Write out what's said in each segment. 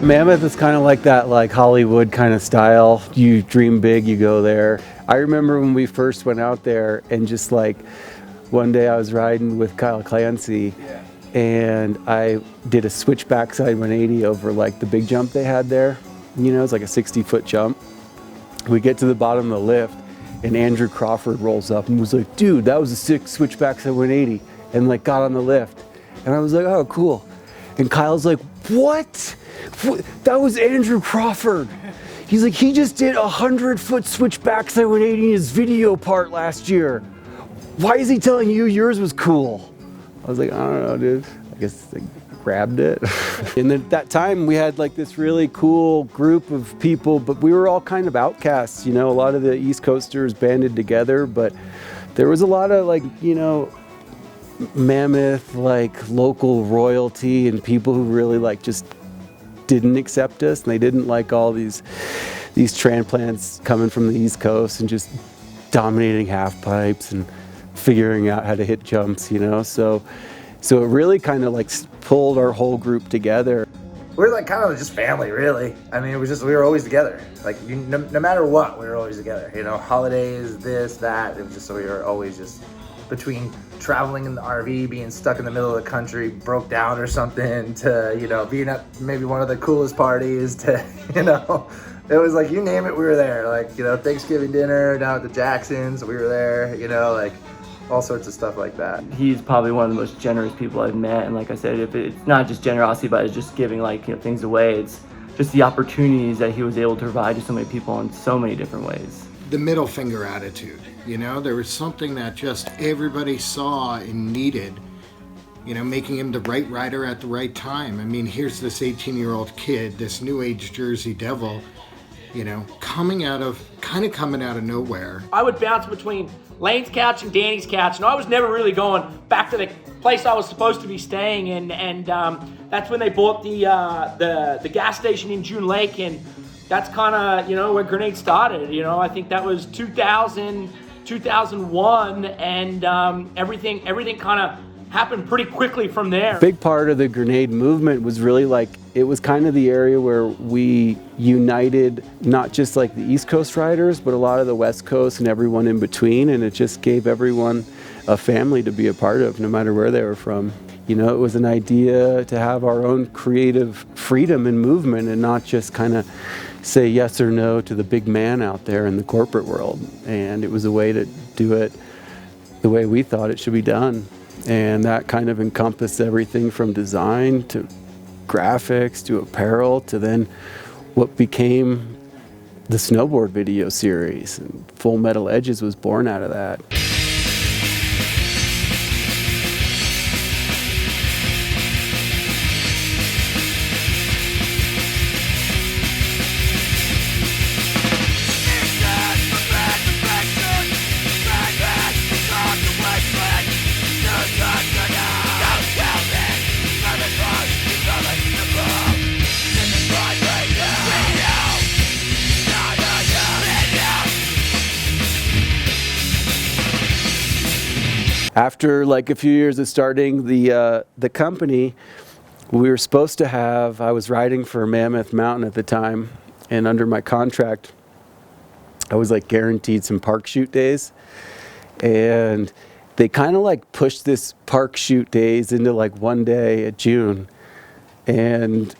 Mammoth is kind of like that, like Hollywood kind of style. You dream big, you go there. I remember when we first went out there, and just like one day I was riding with Kyle Clancy, and I did a switchback side 180 over like the big jump they had there. You know, it's like a 60-foot jump. We get to the bottom of the lift, and Andrew Crawford rolls up and was like, dude, that was a sick switchback side 180, and like got on the lift. And I was like, oh, cool. And Kyle's like, what? That was Andrew Crawford. He's like, he just did 100-foot switchback side 180 in his video part last year. Why is he telling you yours was cool? I was like, I don't know, dude. I guess I grabbed it. And then at that time, we had like this really cool group of people, but we were all kind of outcasts. You know, a lot of the East Coasters banded together, but there was a lot of like, you know, Mammoth, like local royalty and people who really like just didn't accept us, and they didn't like all these transplants coming from the East Coast and just dominating half pipes and figuring out how to hit jumps, you know. So it really kind of like pulled our whole group together. We're like kind of just family, really. I mean, it was just, we were always together. Like no matter what, we were always together. You know, holidays, this, that. It was just, so we were always just between traveling in the RV, being stuck in the middle of the country, broke down or something, to, you know, being at maybe one of the coolest parties, to, you know, it was like, you name it, we were there. Like, you know, Thanksgiving dinner down at the Jacksons, we were there, you know, like all sorts of stuff like that. He's probably one of the most generous people I've met, and like I said, if it's not just generosity, but it's just giving, like, you know, things away. It's just the opportunities that he was able to provide to so many people in so many different ways. The middle finger attitude, you know, there was something that just everybody saw and needed, you know, making him the right rider at the right time. I mean, here's this 18-year-old kid, this new age Jersey Devil, you know, coming out of nowhere. I would bounce between Lane's couch and Danny's couch, and I was never really going back to the place I was supposed to be staying in, and that's when they bought the gas station in June Lake, and that's kind of, you know, where Grenade started. You know, I think that was 2000, 2001, and everything kind of happened pretty quickly from there. Big part of the Grenade movement was really like, it was kind of the area where we united not just like the East Coast riders, but a lot of the West Coast and everyone in between, and it just gave everyone a family to be a part of, no matter where they were from. You know, it was an idea to have our own creative freedom and movement, and not just kind of say yes or no to the big man out there in the corporate world. And it was a way to do it the way we thought it should be done. And that kind of encompassed everything from design to graphics to apparel to then what became the snowboard video series. And Full Metal Edges was born out of that. After like a few years of starting the company, we were supposed to have, I was riding for Mammoth Mountain at the time, and under my contract, I was like guaranteed some park shoot days. And they kind of like pushed this park shoot days into like one day at June. And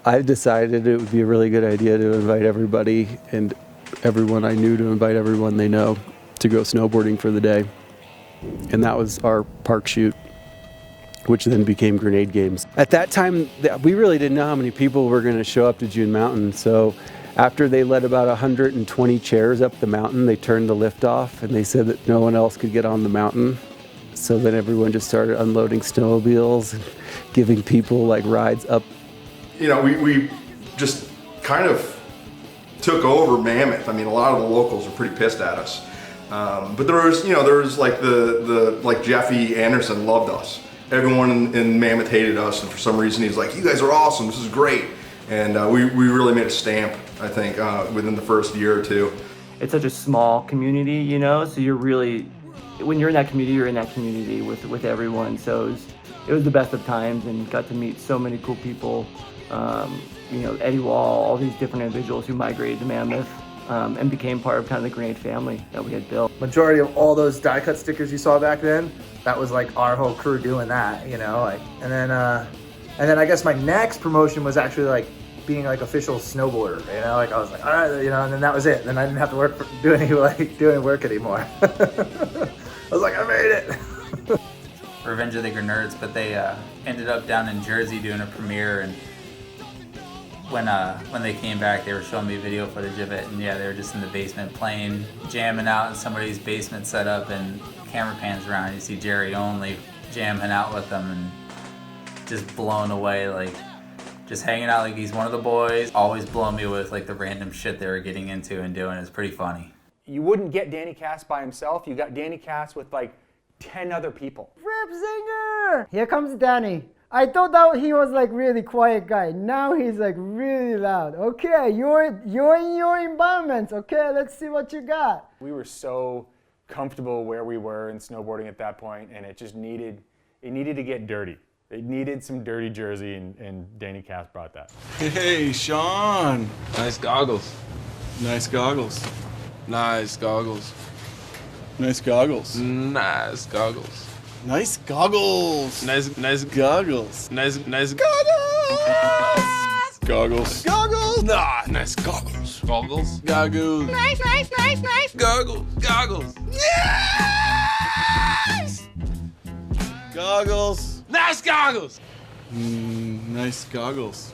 I decided it would be a really good idea to invite everybody and everyone I knew, to invite everyone they know to go snowboarding for the day. And that was our park shoot, which then became Grenade Games. At that time, we really didn't know how many people were going to show up to June Mountain. So after they let about 120 chairs up the mountain, they turned the lift off, and they said that no one else could get on the mountain. So then everyone just started unloading snowmobiles and giving people like rides up. You know, we just kind of took over Mammoth. I mean, a lot of the locals were pretty pissed at us. But there was like like Jeffy Anderson loved us. Everyone in Mammoth hated us, and for some reason he's like, you guys are awesome, this is great. And we really made a stamp, I think, within the first year or two. It's such a small community, you know, so you're really when you're in that community with everyone. So it was the best of times, and got to meet so many cool people. You know, Eddie Wall, all these different individuals who migrated to Mammoth and became part of kind of the Grenade family that we had built. Majority of all those die cut stickers you saw back then, that was like our whole crew doing that, you know, like, and then I guess my next promotion was actually like being like official snowboarder, you know, like I was like, all right, you know, and then that was it. Then I didn't have to do any work anymore. I was like, I made it. Revenge of the Nerds, but they ended up down in Jersey doing a premiere, and when they came back, they were showing me video footage of it, and yeah, they were just in the basement playing, jamming out in somebody's basement setup, and camera pans around, you see Jerry Only jamming out with them, and just blown away, like just hanging out like he's one of the boys, always blowing me with like the random shit they were getting into and doing. It's pretty funny. You wouldn't get Danny Cass by himself. You got Danny Cass with like 10 other people. Rip Zinger! Here comes Danny. I thought that he was like really quiet guy. Now he's like really loud. Okay, you're in your environment. Okay, let's see what you got. We were so comfortable where we were in snowboarding at that point, and it just needed to get dirty. It needed some dirty jersey, and Danny Cass brought that. Hey, Sean. Nice goggles. Nice goggles. Nice goggles. Nice goggles. Nice goggles. Nice goggles. Nice goggles. Nice goggles. Goggles. Goggles. Nah, nice goggles. Goggles. Goggles. Nice goggles. Goggles. Yes! Goggles. Nice goggles. Nice goggles.